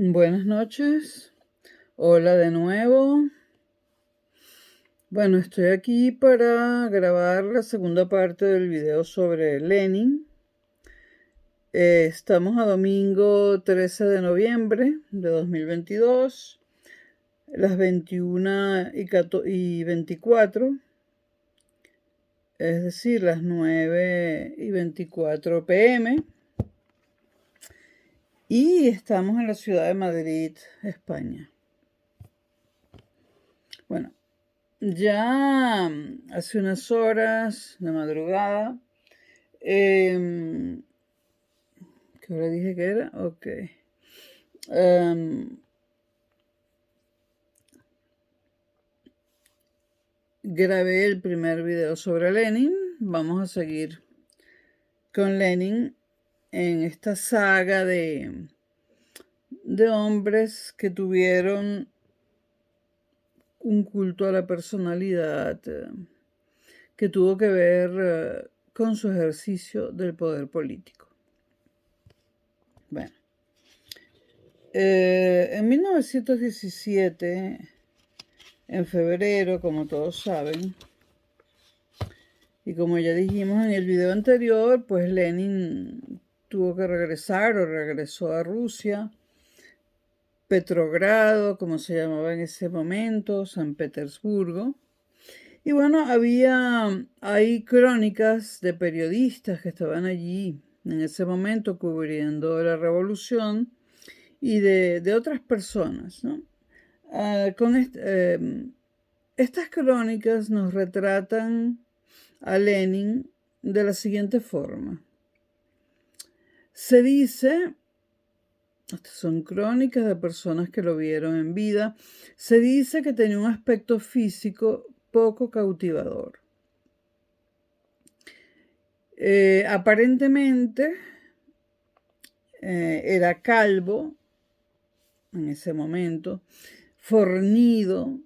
Buenas noches, hola de nuevo. Bueno, estoy aquí para grabar la segunda parte del video sobre Lenin. Estamos a domingo 13 de noviembre de 2022, las 21:24, es decir, las 9:24 p.m. Y estamos en la ciudad de Madrid, España. Bueno, ya hace unas horas de madrugada, ¿qué hora dije que era? Ok. Grabé el primer video sobre Lenin. Vamos a seguir con Lenin en esta saga de hombres que tuvieron un culto a la personalidad que tuvo que ver con su ejercicio del poder político. Bueno, en 1917, en febrero, como todos saben, y como ya dijimos en el video anterior, pues Lenin tuvo que regresar o regresó a Rusia, Petrogrado, como se llamaba en ese momento, San Petersburgo. Y bueno, hay crónicas de periodistas que estaban allí en ese momento cubriendo la revolución y de otras personas, ¿no? Estas crónicas nos retratan a Lenin de la siguiente forma. Se dice, estas son crónicas de personas que lo vieron en vida, se dice que tenía un aspecto físico poco cautivador. Aparentemente era calvo en ese momento, fornido,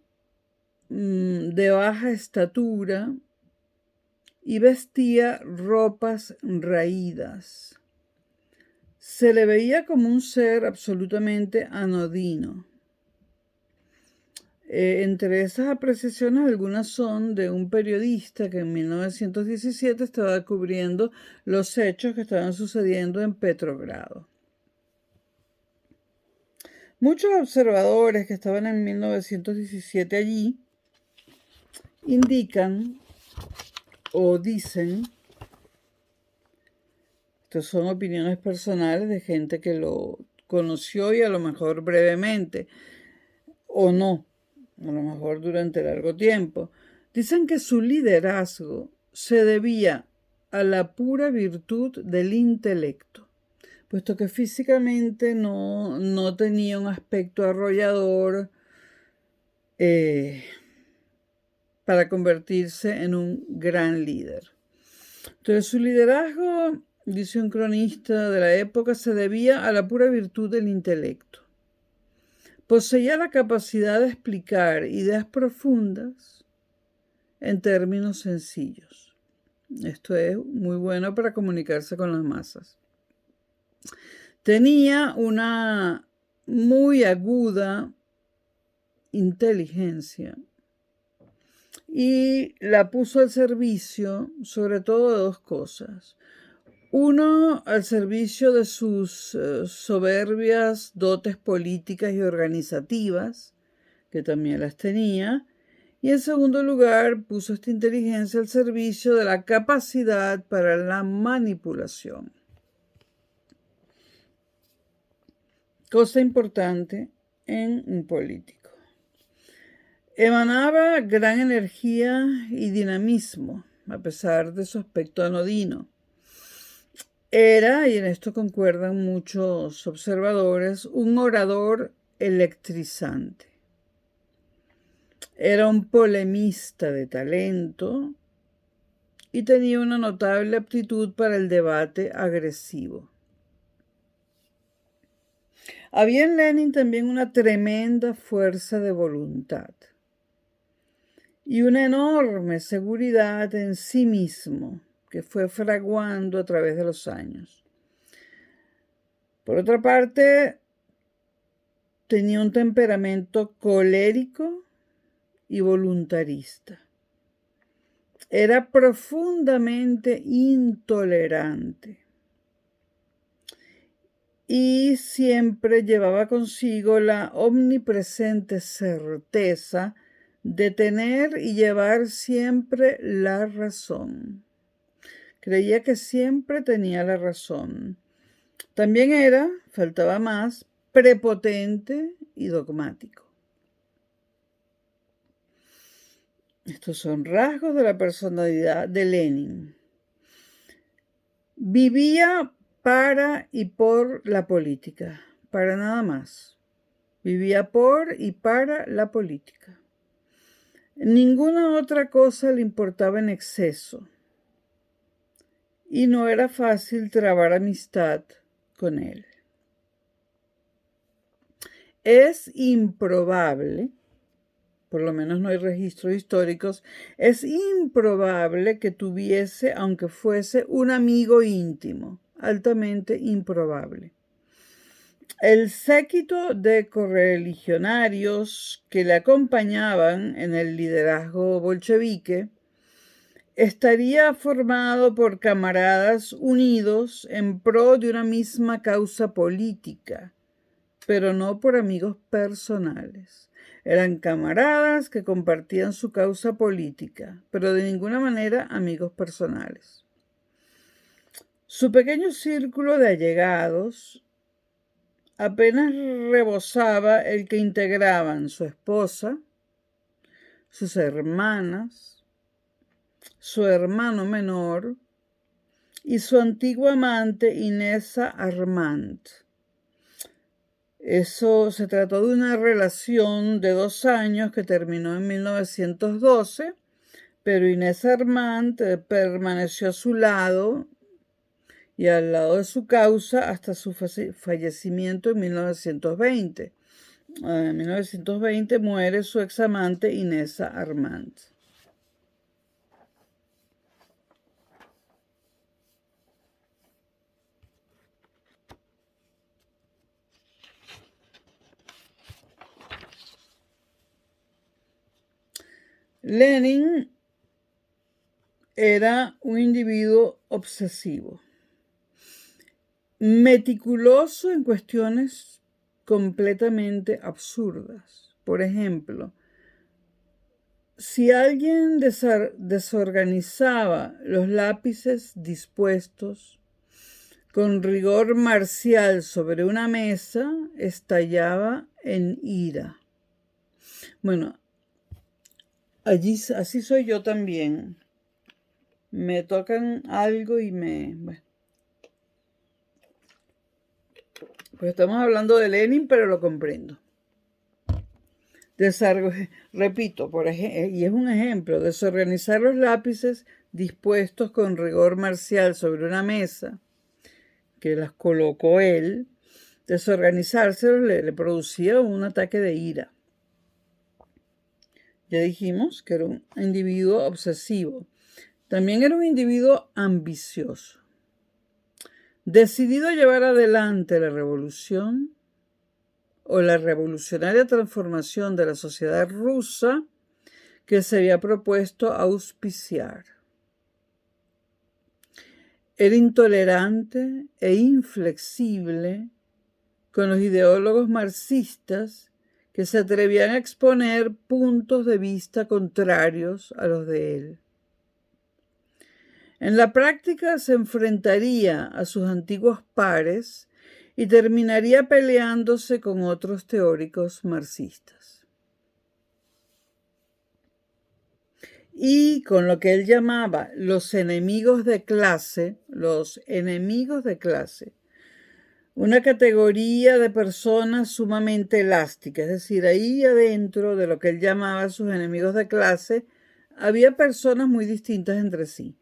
de baja estatura y vestía ropas raídas. Se le veía como un ser absolutamente anodino. Entre esas apreciaciones, algunas son de un periodista que en 1917 estaba cubriendo los hechos que estaban sucediendo en Petrogrado. Muchos observadores que estaban en 1917 allí indican o dicen, estas son opiniones personales de gente que lo conoció y a lo mejor brevemente, o no, a lo mejor durante largo tiempo, dicen que su liderazgo se debía a la pura virtud del intelecto, puesto que físicamente no tenía un aspecto arrollador para convertirse en un gran líder. Entonces su liderazgo, dice un cronista de la época, se debía a la pura virtud del intelecto. Poseía la capacidad de explicar ideas profundas en términos sencillos. Esto es muy bueno para comunicarse con las masas. Tenía una muy aguda inteligencia y la puso al servicio sobre todo de dos cosas. Uno, al servicio de sus soberbias dotes políticas y organizativas, que también las tenía. Y en segundo lugar, puso esta inteligencia al servicio de la capacidad para la manipulación. Cosa importante en un político. Emanaba gran energía y dinamismo, a pesar de su aspecto anodino. Era, y en esto concuerdan muchos observadores, un orador electrizante. Era un polemista de talento y tenía una notable aptitud para el debate agresivo. Había en Lenin también una tremenda fuerza de voluntad y una enorme seguridad en sí mismo que fue fraguando a través de los años. Por otra parte, tenía un temperamento colérico y voluntarista. Era profundamente intolerante y siempre llevaba consigo la omnipresente certeza de tener y llevar siempre la razón. Creía que siempre tenía la razón. También era, faltaba más, prepotente y dogmático. Estos son rasgos de la personalidad de Lenin. Vivía para y por la política, para nada más. Vivía por y para la política. Ninguna otra cosa le importaba en exceso. Y no era fácil trabar amistad con él. Es improbable, por lo menos no hay registros históricos, es improbable que tuviese, aunque fuese, un amigo íntimo, altamente improbable. El séquito de correligionarios que le acompañaban en el liderazgo bolchevique estaría formado por camaradas unidos en pro de una misma causa política, pero no por amigos personales. Eran camaradas que compartían su causa política, pero de ninguna manera amigos personales. Su pequeño círculo de allegados apenas rebosaba el que integraban su esposa, sus hermanas, su hermano menor y su antigua amante Inesa Armand. Eso se trató de una relación de 2 años que terminó en 1912, pero Inesa Armand permaneció a su lado y al lado de su causa hasta su fallecimiento en 1920. En 1920 muere su examante Inesa Armand. Lenin era un individuo obsesivo, meticuloso en cuestiones completamente absurdas. Por ejemplo, si alguien desorganizaba los lápices dispuestos con rigor marcial sobre una mesa, estallaba en ira. Bueno, así soy yo también. Me tocan algo y bueno. Pues estamos hablando de Lenin, pero lo comprendo. Repito, y es un ejemplo, desorganizar los lápices dispuestos con rigor marcial sobre una mesa, que las colocó él, desorganizárselos le producía un ataque de ira. Ya dijimos que era un individuo obsesivo. También era un individuo ambicioso, decidido a llevar adelante la revolución o la revolucionaria transformación de la sociedad rusa que se había propuesto auspiciar. Era intolerante e inflexible con los ideólogos marxistas que se atrevían a exponer puntos de vista contrarios a los de él. En la práctica se enfrentaría a sus antiguos pares y terminaría peleándose con otros teóricos marxistas. Y con lo que él llamaba los enemigos de clase, una categoría de personas sumamente elástica, es decir, ahí adentro de lo que él llamaba sus enemigos de clase, había personas muy distintas entre sí.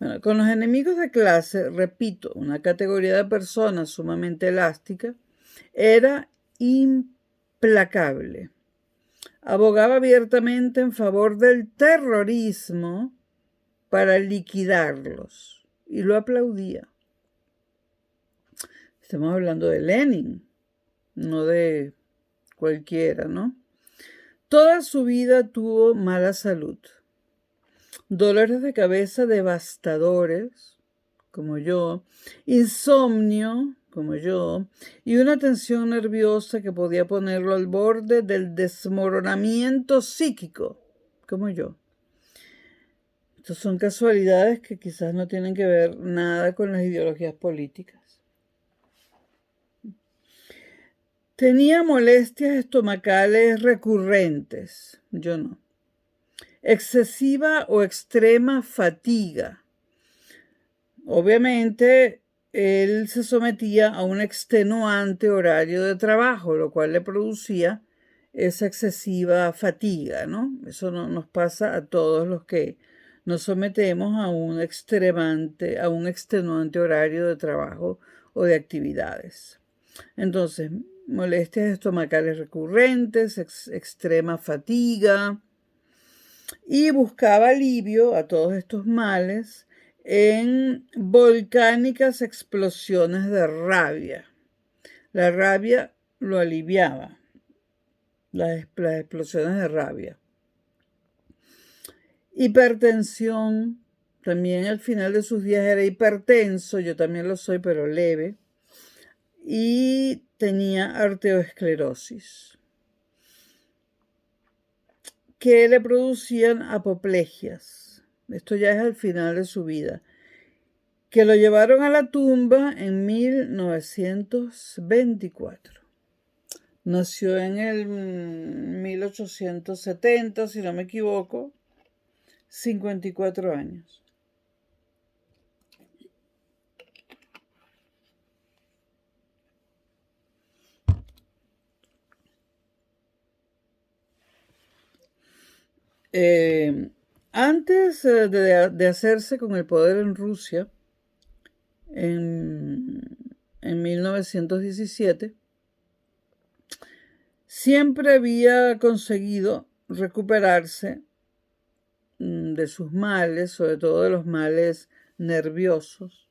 Bueno, con los enemigos de clase, repito, una categoría de personas sumamente elástica, era implacable. Abogaba abiertamente en favor del terrorismo para liquidarlos y lo aplaudía. Estamos hablando de Lenin, no de cualquiera, ¿no? Toda su vida tuvo mala salud, dolores de cabeza devastadores, como yo, insomnio, como yo, y una tensión nerviosa que podía ponerlo al borde del desmoronamiento psíquico, como yo. Estas son casualidades que quizás no tienen que ver nada con las ideologías políticas. Tenía molestias estomacales recurrentes, yo no. Excesiva o extrema fatiga. Obviamente, él se sometía a un extenuante horario de trabajo, lo cual le producía esa excesiva fatiga, ¿no? Eso nos pasa a todos los que nos sometemos a un extenuante horario de trabajo o de actividades. Entonces, molestias estomacales recurrentes, extrema fatiga, y buscaba alivio a todos estos males en volcánicas explosiones de rabia. La rabia lo aliviaba, las explosiones de rabia. Hipertensión, también al final de sus días era hipertenso, yo también lo soy, pero leve. Y tenía arteriosclerosis, que le producían apoplegias. Esto ya es al final de su vida, que lo llevaron a la tumba en 1924. Nació en el 1870, si no me equivoco, 54 años. Antes de hacerse con el poder en Rusia, en 1917, siempre había conseguido recuperarse de sus males, sobre todo de los males nerviosos,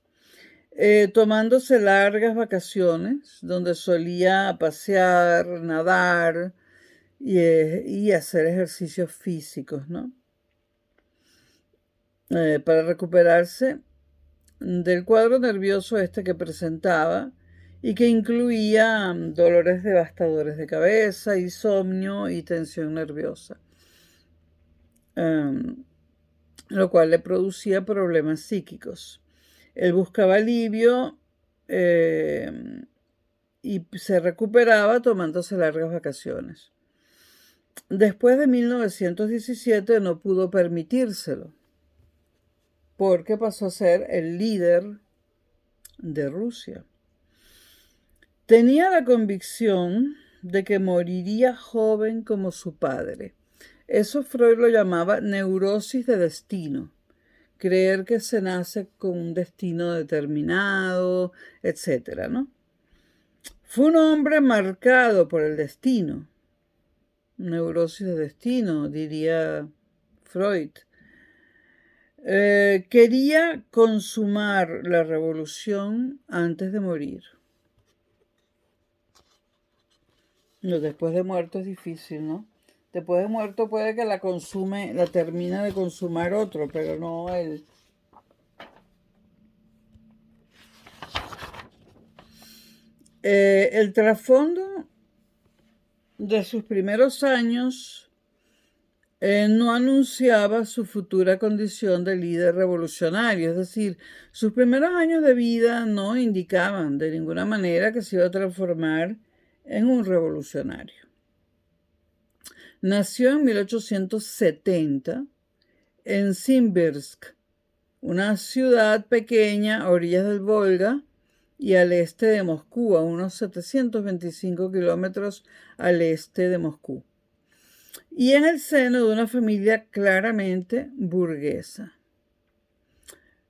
tomándose largas vacaciones donde solía pasear, nadar y hacer ejercicios físicos, ¿no? Para recuperarse del cuadro nervioso que presentaba y que incluía dolores devastadores de cabeza, insomnio y tensión nerviosa, lo cual le producía problemas psíquicos. Él buscaba alivio y se recuperaba tomándose largas vacaciones. Después de 1917 no pudo permitírselo, porque pasó a ser el líder de Rusia. Tenía la convicción de que moriría joven como su padre. Eso Freud lo llamaba neurosis de destino. Creer que se nace con un destino determinado, etc., ¿no? Fue un hombre marcado por el destino. Neurosis de destino, diría Freud. Quería consumar la revolución antes de morir. No, después de muerto es difícil, ¿no? Después de muerto puede que la termine de consumar otro, pero no él. El trasfondo de sus primeros años no anunciaba su futura condición de líder revolucionario, es decir, sus primeros años de vida no indicaban de ninguna manera que se iba a transformar en un revolucionario. Nació en 1870 en Simbirsk, una ciudad pequeña a orillas del Volga y al este de Moscú, a unos 725 kilómetros al este de Moscú, y en el seno de una familia claramente burguesa.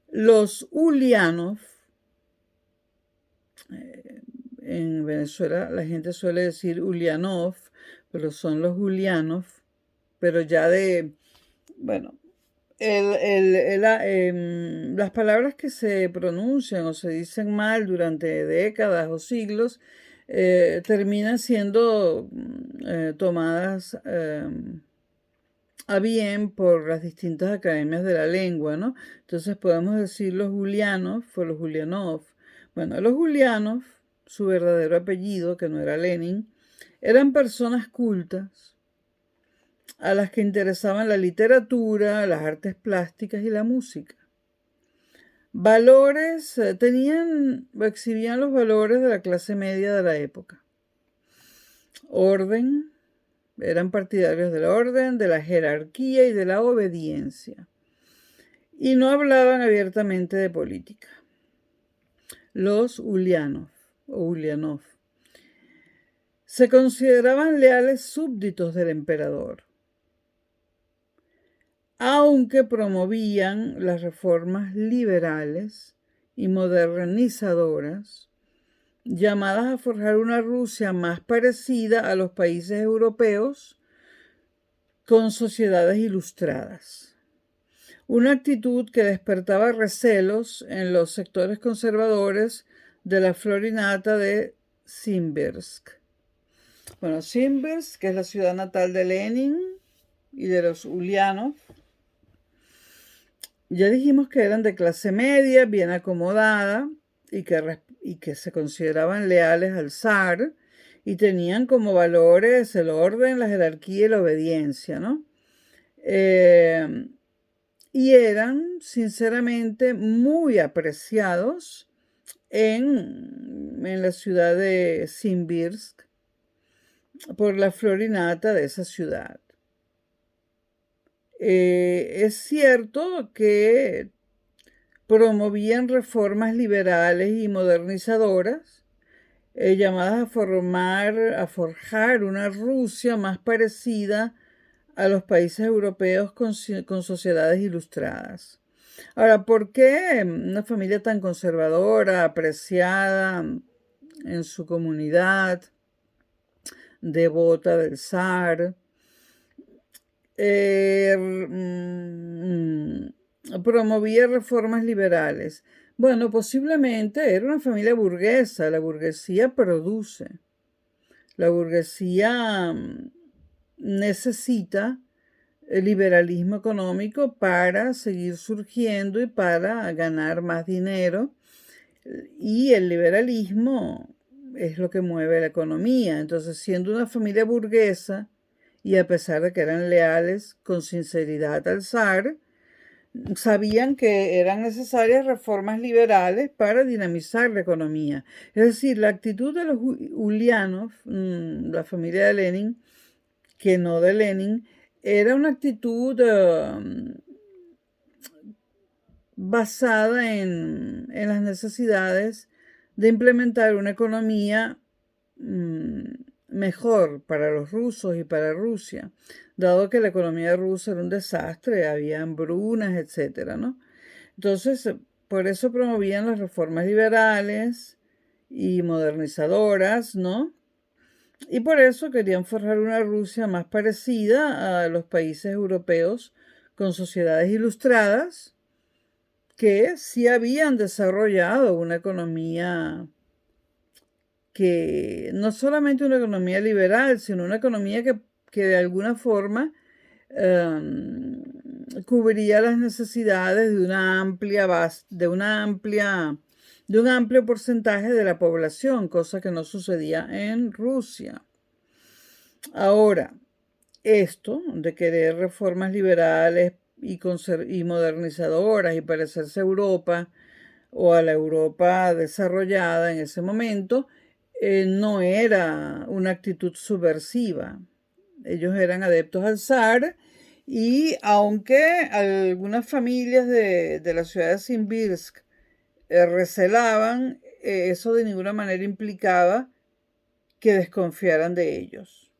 Los Ulianov, en Venezuela la gente suele decir Ulianov, pero son los Ulianov, pero ya las palabras que se pronuncian o se dicen mal durante décadas o siglos terminan siendo tomadas a bien por las distintas academias de la lengua, ¿no? Entonces podemos decir los Julianov o los Julianov. Bueno, los Julianov, su verdadero apellido, que no era Lenin, eran personas cultas a las que interesaban la literatura, las artes plásticas y la música. Valores, exhibían los valores de la clase media de la época. Orden, eran partidarios del orden, de la jerarquía y de la obediencia. Y no hablaban abiertamente de política. Los Ulyanov o Ulyanov se consideraban leales súbditos del emperador, aunque promovían las reformas liberales y modernizadoras, llamadas a forjar una Rusia más parecida a los países europeos con sociedades ilustradas. Una actitud que despertaba recelos en los sectores conservadores de la Florinata de Simbirsk. Bueno, Simbirsk, que es la ciudad natal de Lenin y de los Ulyanov, ya dijimos que eran de clase media, bien acomodada y que se consideraban leales al zar y tenían como valores el orden, la jerarquía y la obediencia, ¿no? Y eran, sinceramente, muy apreciados en la ciudad de Simbirsk por la florinata de esa ciudad. Es cierto que promovían reformas liberales y modernizadoras, llamadas a forjar una Rusia más parecida a los países europeos con sociedades ilustradas. Ahora, ¿por qué una familia tan conservadora, apreciada en su comunidad, devota del zar, promovía reformas liberales? Bueno, posiblemente era una familia burguesa. La burguesía produce. La burguesía necesita el liberalismo económico para seguir surgiendo y para ganar más dinero. Y el liberalismo es lo que mueve la economía. Entonces, siendo una familia burguesa, y a pesar de que eran leales con sinceridad al zar, sabían que eran necesarias reformas liberales para dinamizar la economía. Es decir, la actitud de los Ulyanov, la familia de Lenin, que no de Lenin, era una actitud basada en las necesidades de implementar una economía mejor para los rusos y para Rusia, dado que la economía rusa era un desastre, había hambrunas, etcétera, ¿no? Entonces, por eso promovían las reformas liberales y modernizadoras, ¿no? Y por eso querían forjar una Rusia más parecida a los países europeos con sociedades ilustradas que sí habían desarrollado una economía que no solamente una economía liberal, sino una economía que de alguna forma cubría las necesidades de de un amplio porcentaje de la población, cosa que no sucedía en Rusia. Ahora, esto de querer reformas liberales y modernizadoras y parecerse a Europa o a la Europa desarrollada en ese momento, no era una actitud subversiva. Ellos eran adeptos al zar y aunque algunas familias de la ciudad de Simbirsk recelaban, eso de ninguna manera implicaba que desconfiaran de ellos.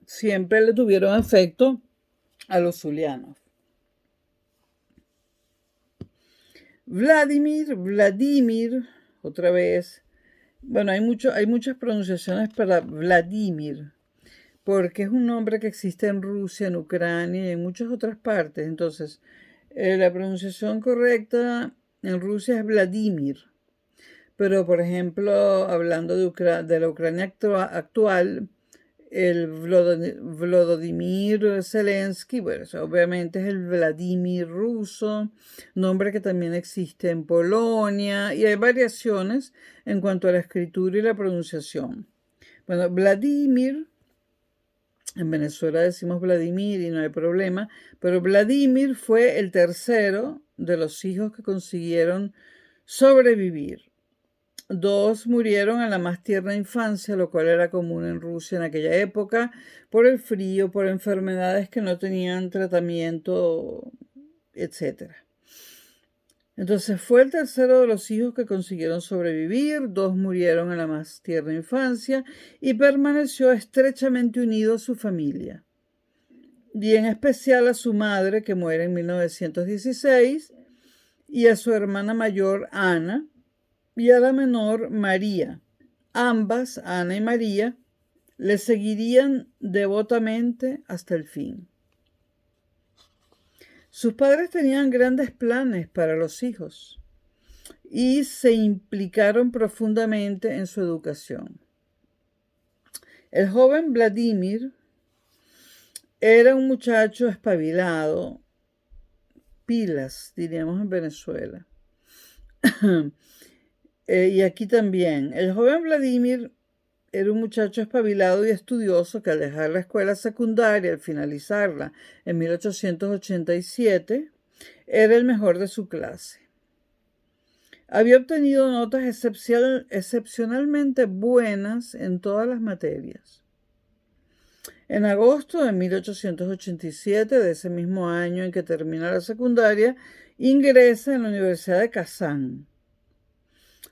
Siempre le tuvieron afecto a los Ulyanov. Vladimir, otra vez. Bueno, hay muchas pronunciaciones para Vladimir, porque es un nombre que existe en Rusia, en Ucrania y en muchas otras partes. Entonces, la pronunciación correcta en Rusia es Vladimir. pero por ejemplo, hablando de la Ucrania actual, el Volodymyr Zelensky, bueno, obviamente es el Vladimir ruso, nombre que también existe en Polonia, y hay variaciones en cuanto a la escritura y la pronunciación. Bueno, Vladimir, en Venezuela decimos Vladimir y no hay problema, pero Vladimir fue el tercero de los hijos que consiguieron sobrevivir. 2 murieron en la más tierna infancia, lo cual era común en Rusia en aquella época, por el frío, por enfermedades que no tenían tratamiento, etc. Entonces fue el tercero de los hijos que consiguieron sobrevivir, 2 murieron en la más tierna infancia y permaneció estrechamente unido a su familia, y en especial a su madre, que muere en 1916, y a su hermana mayor, Ana, y a la menor, María. Ambas, Ana y María, le seguirían devotamente hasta el fin. Sus padres tenían grandes planes para los hijos y se implicaron profundamente en su educación. El joven Vladimir era un muchacho espabilado, pilas, diríamos en Venezuela. Y aquí también, el joven Vladimir era un muchacho espabilado y estudioso que al dejar la escuela secundaria, al finalizarla en 1887, era el mejor de su clase. Había obtenido notas excepcionalmente buenas en todas las materias. En agosto de 1887, de ese mismo año en que termina la secundaria, ingresa en la Universidad de Kazán,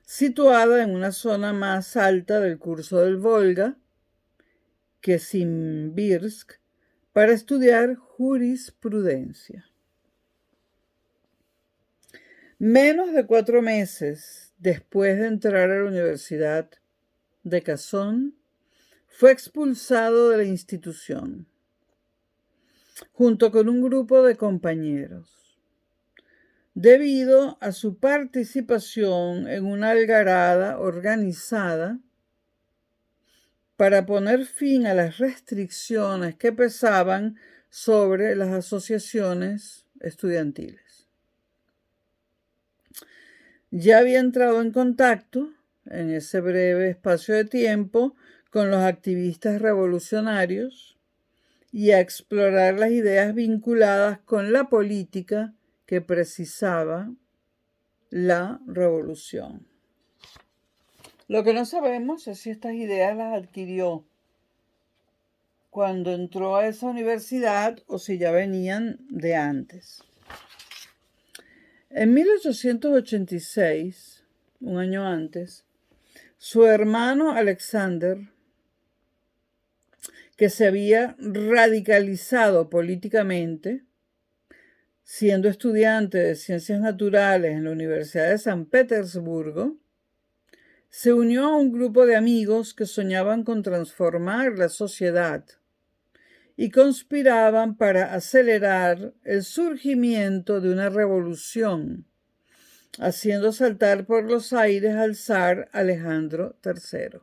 situada en una zona más alta del curso del Volga, que Simbirsk, para estudiar jurisprudencia. Menos de 4 meses después de entrar a la Universidad de Kazán, fue expulsado de la institución, junto con un grupo de compañeros, debido a su participación en una algarada organizada para poner fin a las restricciones que pesaban sobre las asociaciones estudiantiles. Ya había entrado en contacto, en ese breve espacio de tiempo, con los activistas revolucionarios y a explorar las ideas vinculadas con la política que precisaba la revolución. Lo que no sabemos es si estas ideas las adquirió cuando entró a esa universidad o si ya venían de antes. En 1886, un año antes, su hermano Alexander, que se había radicalizado políticamente, siendo estudiante de ciencias naturales en la Universidad de San Petersburgo, se unió a un grupo de amigos que soñaban con transformar la sociedad y conspiraban para acelerar el surgimiento de una revolución, haciendo saltar por los aires al zar Alejandro III.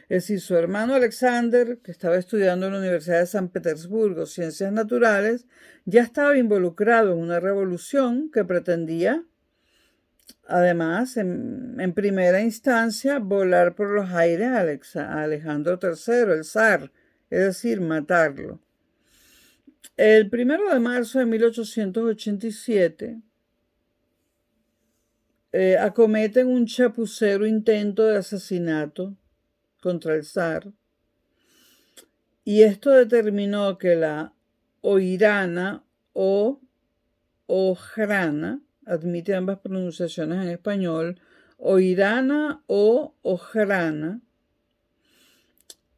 Es decir, su hermano Alexander, que estaba estudiando en la Universidad de San Petersburgo Ciencias Naturales, ya estaba involucrado en una revolución que pretendía, además, en primera instancia, volar por los aires a Alejandro III, el zar, es decir, matarlo. El 1 de marzo de 1887, acometen un chapucero intento de asesinato contra el zar, y esto determinó que la Oirana o Ojrana, admite ambas pronunciaciones en español, Oirana o Ojrana,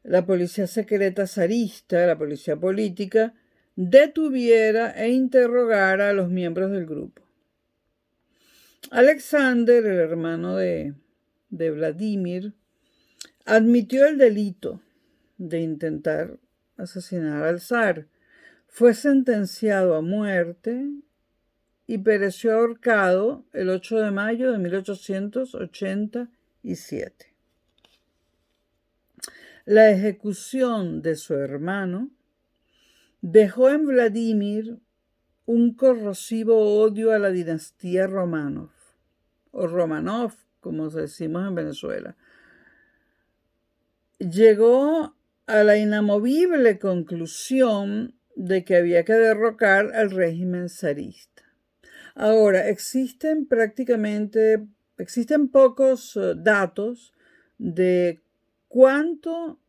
la policía secreta zarista, la policía política, detuviera e interrogara a los miembros del grupo. Alexander, el hermano de Vladimir, admitió el delito de intentar asesinar al zar. Fue sentenciado a muerte y pereció ahorcado el 8 de mayo de 1887. La ejecución de su hermano dejó en Vladimir un corrosivo odio a la dinastía Romanov, o Romanov, como decimos en Venezuela. Llegó a la inamovible conclusión de que había que derrocar al régimen zarista. Ahora, existen pocos datos de cuánto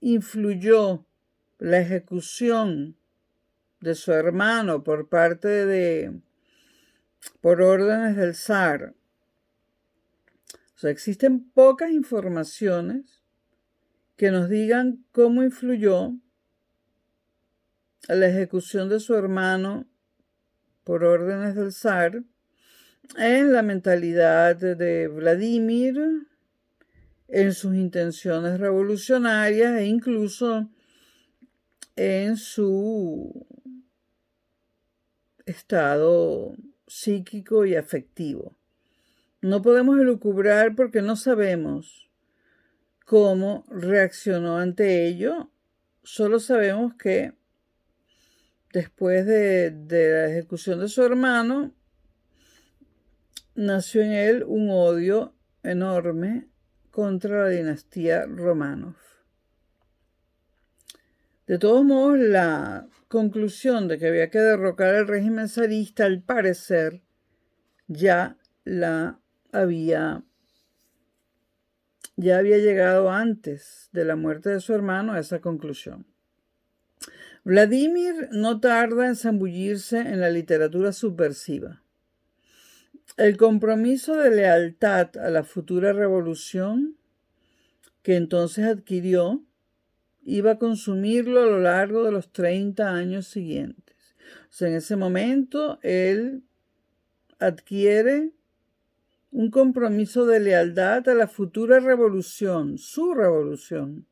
influyó la ejecución de su hermano por órdenes del zar. O sea, existen pocas informaciones que nos digan cómo influyó la ejecución de su hermano por órdenes del zar en la mentalidad de Vladimir, en sus intenciones revolucionarias e incluso en su estado psíquico y afectivo. No podemos elucubrar porque no sabemos cómo reaccionó ante ello. Solo sabemos que después de la ejecución de su hermano, nació en él un odio enorme contra la dinastía Romanov. De todos modos, la conclusión de que había que derrocar al régimen zarista, al parecer, ya había llegado antes de la muerte de su hermano a esa conclusión. Vladimir no tarda en zambullirse en la literatura subversiva. El compromiso de lealtad a la futura revolución que entonces adquirió iba a consumirlo a lo largo de los 30 años siguientes. O sea, en ese momento él adquiere un compromiso de lealtad a la futura revolución, su revolución.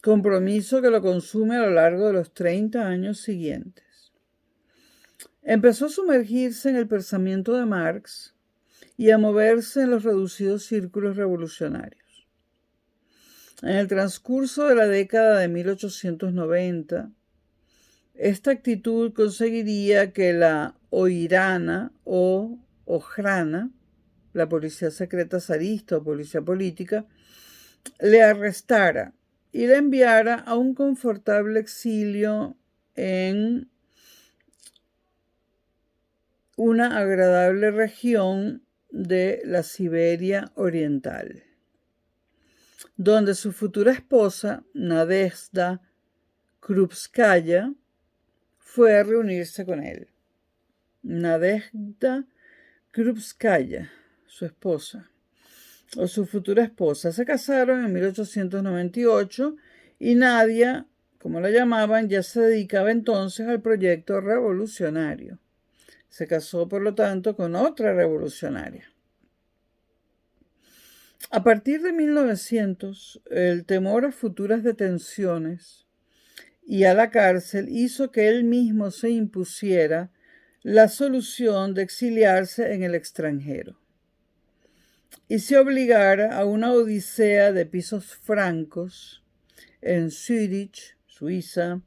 Compromiso que lo consume a lo largo de los 30 años siguientes. Empezó a sumergirse en el pensamiento de Marx y a moverse en los reducidos círculos revolucionarios. En el transcurso de la década de 1890, esta actitud conseguiría que la OIRANA o Ojrana, la policía secreta zarista o policía política, le arrestara y le enviara a un confortable exilio en una agradable región de la Siberia Oriental, donde su futura esposa, Nadezhda Krupskaya, fue a reunirse con él. Nadezhda Krupskaya, su esposa, o su futura esposa, se casaron en 1898 y Nadia, como la llamaban, ya se dedicaba entonces al proyecto revolucionario. Se casó, por lo tanto, con otra revolucionaria. A partir de 1900, el temor a futuras detenciones y a la cárcel hizo que él mismo se impusiera la solución de exiliarse en el extranjero y se obligara a una odisea de pisos francos en Zúrich, Suiza,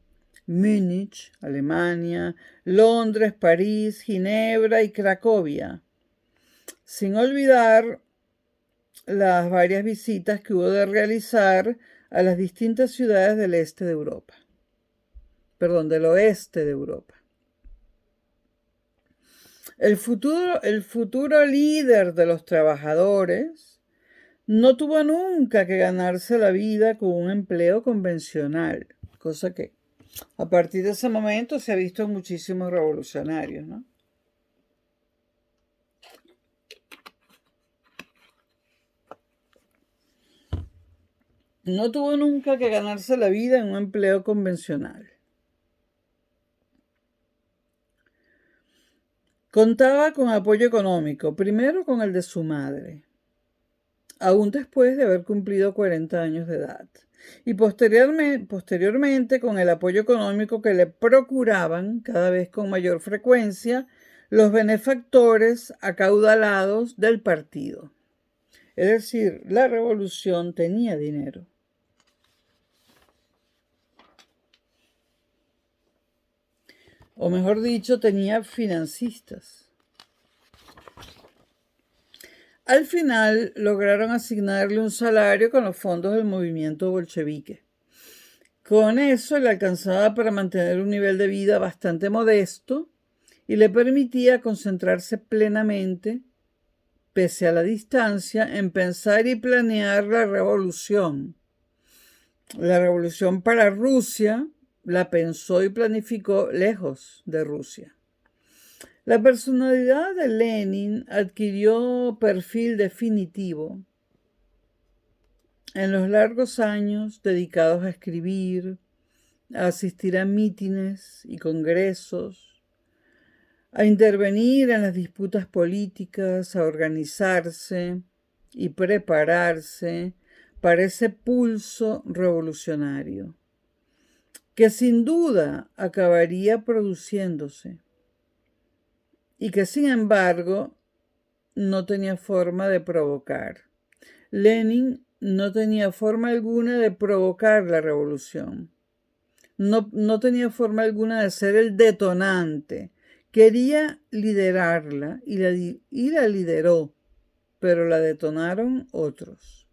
Múnich, Alemania, Londres, París, Ginebra y Cracovia, sin olvidar las varias visitas que hubo de realizar a las distintas ciudades del oeste de Europa. El futuro líder de los trabajadores no tuvo nunca que ganarse la vida con un empleo convencional, cosa que a partir de ese momento se ha visto en muchísimos revolucionarios, ¿no? No tuvo nunca que ganarse la vida en un empleo convencional. Contaba con apoyo económico, primero con el de su madre, aún después de haber cumplido 40 años de edad, y posteriormente con el apoyo económico que le procuraban cada vez con mayor frecuencia los benefactores acaudalados del partido. Es decir, la revolución tenía dinero. O mejor dicho, tenía financistas. Al final lograron asignarle un salario con los fondos del movimiento bolchevique. Con eso le alcanzaba para mantener un nivel de vida bastante modesto y le permitía concentrarse plenamente, pese a la distancia, en pensar y planear la revolución. La revolución para Rusia la pensó y planificó lejos de Rusia. La personalidad de Lenin adquirió perfil definitivo en los largos años dedicados a escribir, a asistir a mítines y congresos, a intervenir en las disputas políticas, a organizarse y prepararse para ese pulso revolucionario, que sin duda acabaría produciéndose y que sin embargo no tenía forma de provocar. Lenin no tenía forma alguna de provocar la revolución. No tenía forma alguna de ser el detonante. Quería liderarla y la lideró, pero la detonaron otros.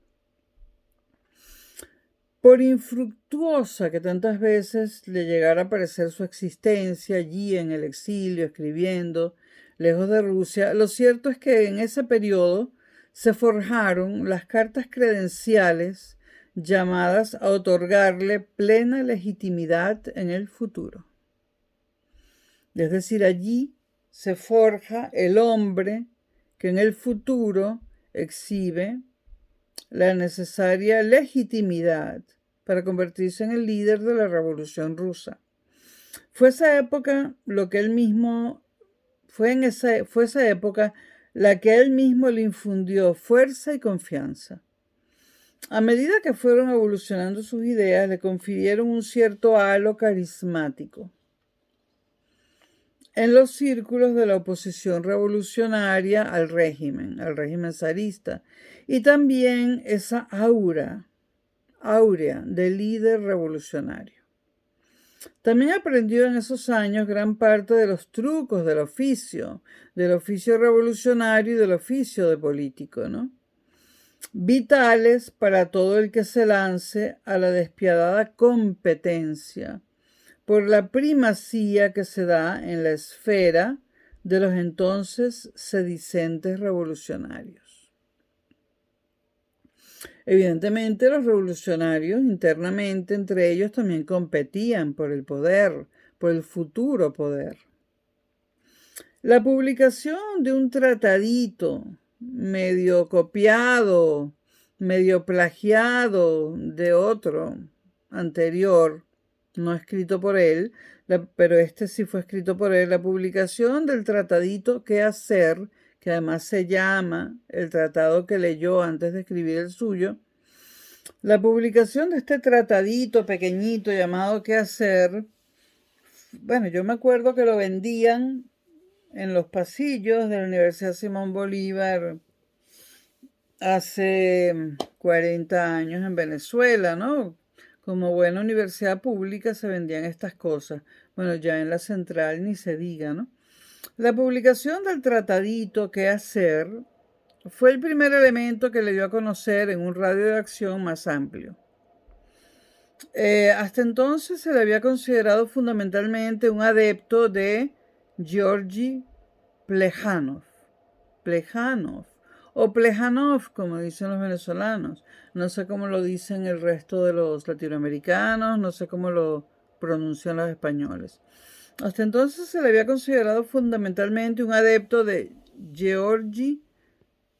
Por infructuosa que tantas veces le llegara a parecer su existencia allí en el exilio, escribiendo, lejos de Rusia, lo cierto es que en ese periodo se forjaron las cartas credenciales llamadas a otorgarle plena legitimidad en el futuro. Es decir, allí se forja el hombre que en el futuro exhibe la necesaria legitimidad para convertirse en el líder de la Revolución Rusa. Fue esa época la que él mismo le infundió fuerza y confianza. A medida que fueron evolucionando sus ideas, le confirieron un cierto halo carismático en los círculos de la oposición revolucionaria al régimen zarista, y también esa áurea de líder revolucionario. También aprendió en esos años gran parte de los trucos del oficio revolucionario y del oficio de político, ¿no? Vitales para todo el que se lance a la despiadada competencia por la primacía que se da en la esfera de los entonces sedicentes revolucionarios. Evidentemente, los revolucionarios internamente entre ellos también competían por el poder, por el futuro poder. La publicación de un tratadito medio copiado, medio plagiado de otro anterior, no escrito por él, pero este sí fue escrito por él, la publicación del tratadito ¿Qué hacer?, que además se llama el tratado que leyó antes de escribir el suyo. La publicación de este tratadito pequeñito llamado ¿Qué hacer? Bueno, yo me acuerdo que lo vendían en los pasillos de la Universidad Simón Bolívar hace 40 años en Venezuela, ¿no? Como buena universidad pública se vendían estas cosas. Bueno, ya en la central ni se diga, ¿no? La publicación del tratadito ¿Qué hacer? Fue el primer elemento que le dio a conocer en un radio de acción más amplio. Hasta entonces se le había considerado fundamentalmente un adepto de Georgi Plejanov o Plejanov, como dicen los venezolanos. No sé cómo lo dicen el resto de los latinoamericanos, no sé cómo lo pronuncian los españoles. Hasta entonces se le había considerado fundamentalmente un adepto de Georgi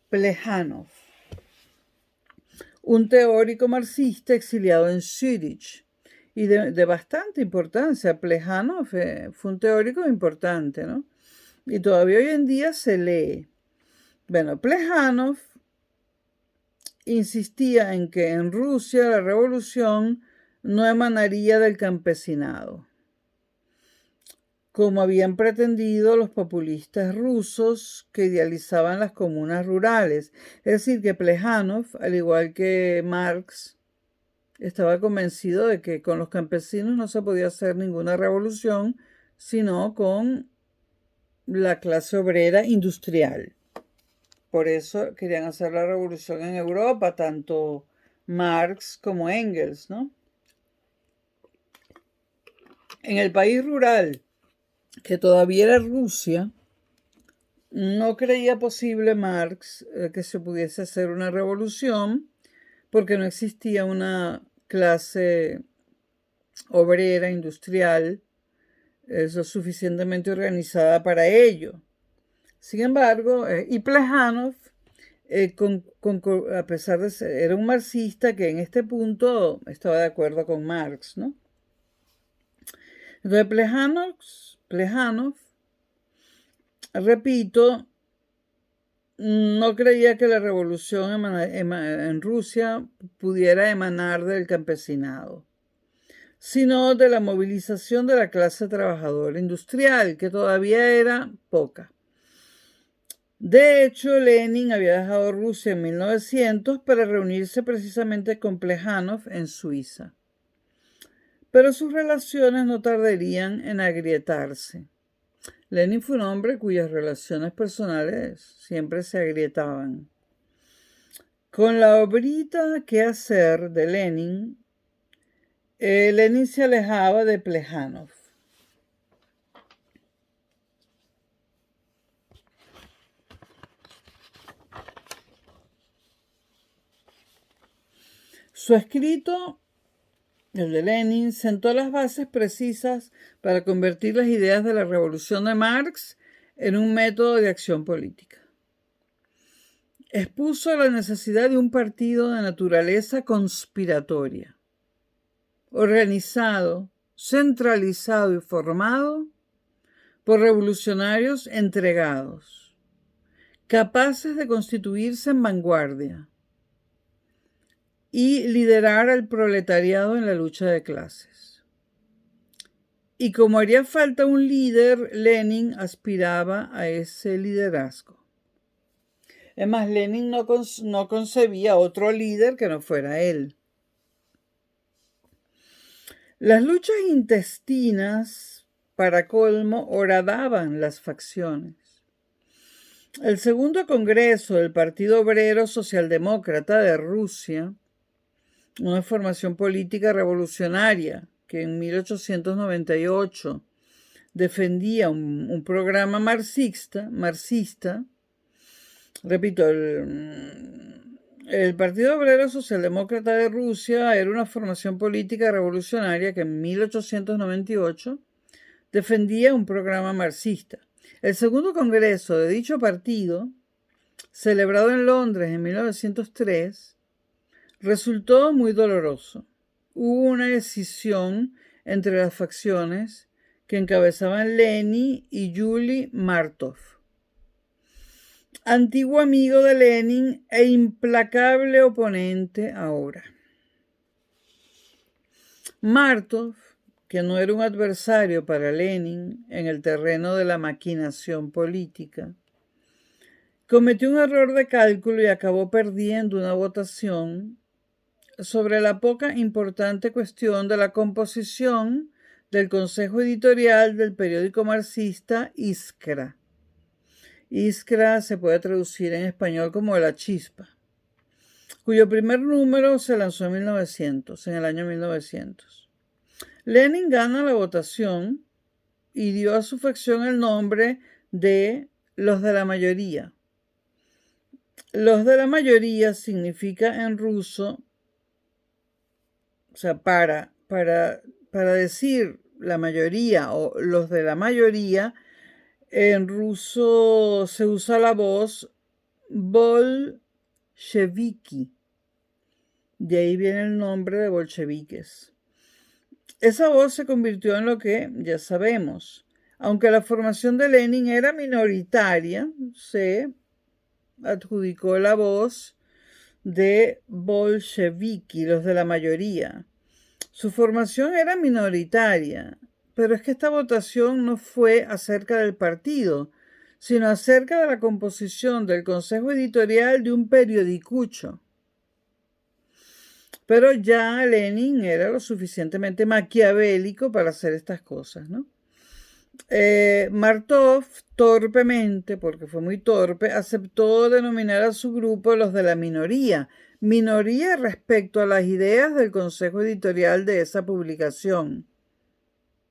Plejanov, un teórico marxista exiliado en Zúrich y de bastante importancia. Plejanov fue un teórico importante, ¿no? Y todavía hoy en día se lee. Bueno, Plejanov insistía en que en Rusia la revolución no emanaría del campesinado. como habían pretendido los populistas rusos que idealizaban las comunas rurales. Es decir, que Plejánov, al igual que Marx, estaba convencido de que con los campesinos no se podía hacer ninguna revolución, sino con la clase obrera industrial. Por eso querían hacer la revolución en Europa, tanto Marx como Engels, ¿no? En el país rural, que todavía era Rusia, no creía posible Marx que se pudiese hacer una revolución porque no existía una clase obrera, industrial, lo suficientemente organizada para ello. Sin embargo, y Plejánov, a pesar de ser, era un marxista que en este punto estaba de acuerdo con Marx, ¿no? Entonces Plejánov, repito, no creía que la revolución en Rusia pudiera emanar del campesinado, sino de la movilización de la clase trabajadora industrial, que todavía era poca. De hecho, Lenin había dejado Rusia en 1900 para reunirse precisamente con Plejánov en Suiza. Pero sus relaciones no tardarían en agrietarse. Lenin fue un hombre cuyas relaciones personales siempre se agrietaban. Con la obrita que hacer de Lenin, Lenin se alejaba de Plejánov. Su escrito, el de Lenin, sentó las bases precisas para convertir las ideas de la revolución de Marx en un método de acción política. Expuso la necesidad de un partido de naturaleza conspiratoria, organizado, centralizado y formado por revolucionarios entregados, capaces de constituirse en vanguardia y liderar al proletariado en la lucha de clases. Y como haría falta un líder, Lenin aspiraba a ese liderazgo. Además, Lenin no concebía otro líder que no fuera él. Las luchas intestinas, para colmo, horadaban las facciones. El segundo congreso del Partido Obrero Socialdemócrata de Rusia, una formación política revolucionaria que en 1898 defendía un programa marxista, repito, el Partido Obrero Socialdemócrata de Rusia era una formación política revolucionaria que en 1898 defendía un programa marxista. El segundo congreso de dicho partido, celebrado en Londres en 1903, resultó muy doloroso. Hubo una escisión entre las facciones que encabezaban Lenin y Yuli Martov, antiguo amigo de Lenin e implacable oponente ahora. Martov, que no era un adversario para Lenin en el terreno de la maquinación política, cometió un error de cálculo y acabó perdiendo una votación sobre la poca importante cuestión de la composición del consejo editorial del periódico marxista Iskra. Iskra se puede traducir en español como La Chispa, cuyo primer número se lanzó en el año 1900. Lenin gana la votación y dio a su facción el nombre de los de la mayoría. Los de la mayoría significa en ruso, o sea, para decir la mayoría o los de la mayoría, en ruso se usa la voz bolsheviki. De ahí viene el nombre de bolcheviques. Esa voz se convirtió en lo que ya sabemos. Aunque la formación de Lenin era minoritaria, se adjudicó la voz de bolsheviki, los de la mayoría. Su formación era minoritaria, pero es que esta votación no fue acerca del partido, sino acerca de la composición del consejo editorial de un periodicucho. Pero ya Lenin era lo suficientemente maquiavélico para hacer estas cosas, ¿no? Martov, torpemente, porque fue muy torpe, aceptó denominar a su grupo los de la minoría respecto a las ideas del consejo editorial de esa publicación,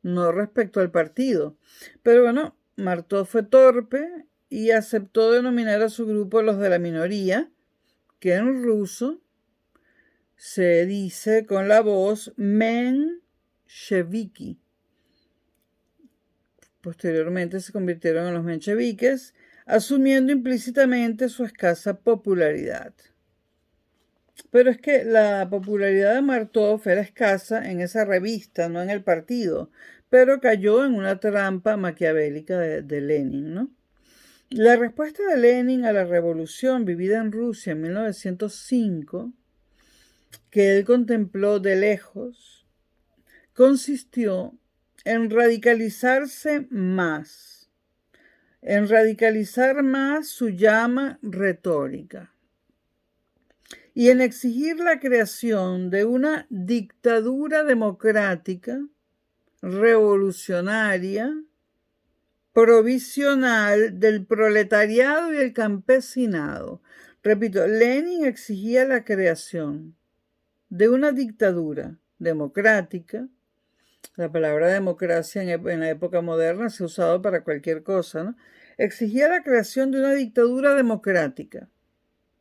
no respecto al partido. Pero bueno, Martov fue torpe y aceptó denominar a su grupo los de la minoría, que en ruso se dice con la voz mensheviki. Posteriormente se convirtieron en los mencheviques, asumiendo implícitamente su escasa popularidad. Pero es que la popularidad de Martov era escasa en esa revista, no en el partido, pero cayó en una trampa maquiavélica de Lenin, ¿no? La respuesta de Lenin a la revolución vivida en Rusia en 1905, que él contempló de lejos, consistió en radicalizarse más, en radicalizar más su llama retórica y en exigir la creación de una dictadura democrática, revolucionaria, provisional del proletariado y el campesinado. Repito, Lenin exigía la creación de una dictadura democrática. La palabra democracia en la época moderna se ha usado para cualquier cosa, ¿no? Exigía la creación de una dictadura democrática,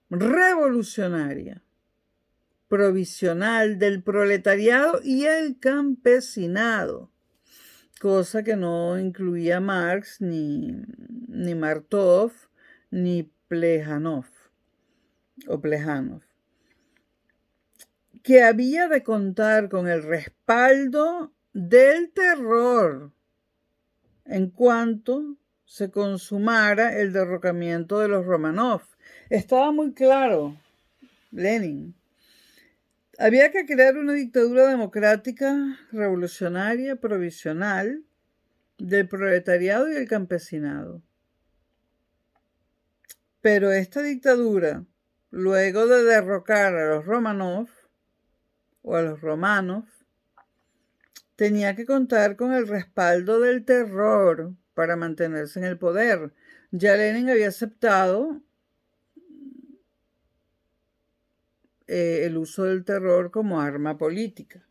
revolucionaria, provisional del proletariado y el campesinado, cosa que no incluía Marx, ni Martov, ni Plejanov, que había de contar con el respaldo del terror en cuanto se consumara el derrocamiento de los Romanov. Estaba muy claro, Lenin. Había que crear una dictadura democrática, revolucionaria, provisional, del proletariado y el campesinado. Pero esta dictadura, luego de derrocar a los Romanov o a los Romanov, tenía que contar con el respaldo del terror para mantenerse en el poder. Ya Lenin había aceptado el uso del terror como arma política.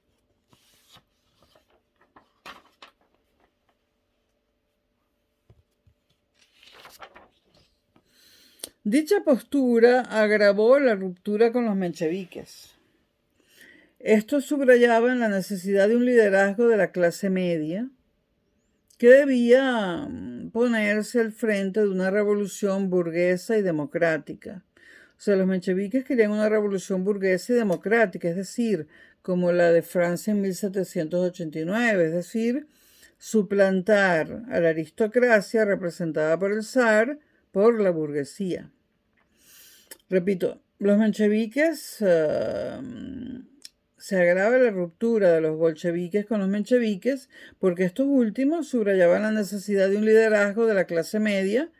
Dicha postura agravó la ruptura con los mencheviques. Estos subrayaban la necesidad de un liderazgo de la clase media que debía ponerse al frente de una revolución burguesa y democrática. O sea, los mencheviques querían una revolución burguesa y democrática, es decir, como la de Francia en 1789, es decir, suplantar a la aristocracia representada por el zar por la burguesía. Repito, los mencheviques, se agrava la ruptura de los bolcheviques con los mencheviques porque estos últimos subrayaban la necesidad de un liderazgo de la clase media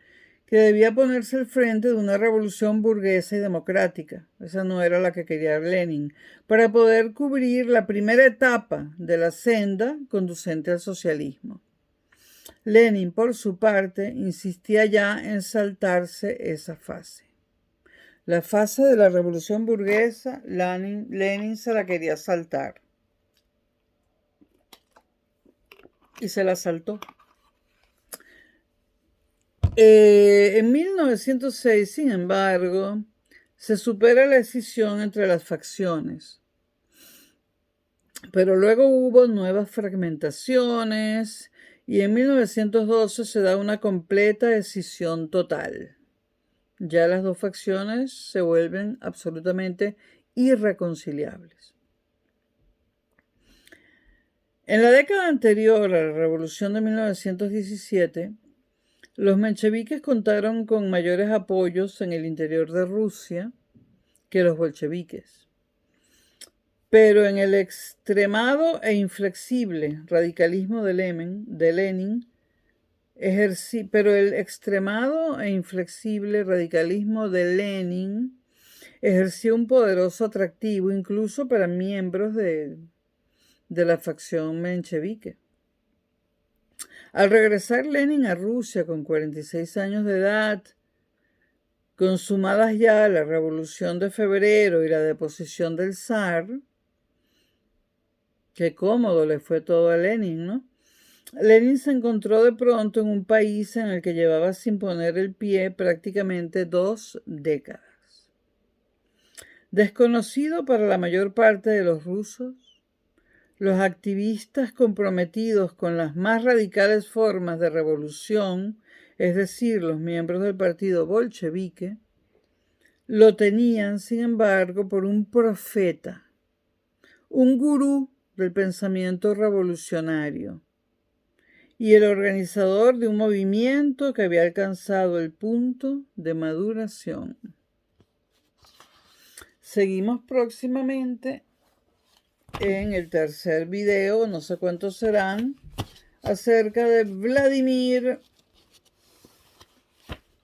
que debía ponerse al frente de una revolución burguesa y democrática. Esa no era la que quería Lenin, para poder cubrir la primera etapa de la senda conducente al socialismo. Lenin, por su parte, insistía ya en saltarse esa fase. La fase de la revolución burguesa, Lenin se la quería saltar. Y se la saltó. En 1906, sin embargo, se supera la escisión entre las facciones. Pero luego hubo nuevas fragmentaciones y en 1912 se da una completa escisión total. Ya las dos facciones se vuelven absolutamente irreconciliables. En la década anterior a la revolución de 1917, los mencheviques contaron con mayores apoyos en el interior de Rusia que los bolcheviques. pero en el extremado e inflexible radicalismo de Lenin, pero el extremado e inflexible radicalismo de Lenin ejerció un poderoso atractivo incluso para miembros de la facción menchevique. Al regresar Lenin a Rusia con 46 años de edad, consumadas ya la Revolución de Febrero y la deposición del zar, qué cómodo le fue todo a Lenin, ¿no? Lenin se encontró de pronto en un país en el que llevaba sin poner el pie prácticamente 2 décadas. Desconocido para la mayor parte de los rusos, los activistas comprometidos con las más radicales formas de revolución, es decir, los miembros del partido bolchevique, lo tenían, sin embargo, por un profeta, un gurú del pensamiento revolucionario y el organizador de un movimiento que había alcanzado el punto de maduración. Seguimos próximamente en el tercer video, no sé cuántos serán, acerca de Vladimir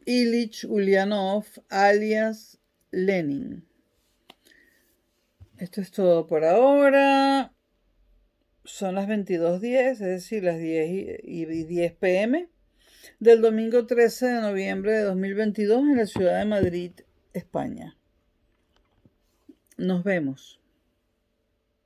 Ilich Ulyanov, alias Lenin. Esto es todo por ahora. Son las 22:10, es decir, las 10:10 p.m. del domingo 13 de noviembre de 2022 en la ciudad de Madrid, España. Nos vemos.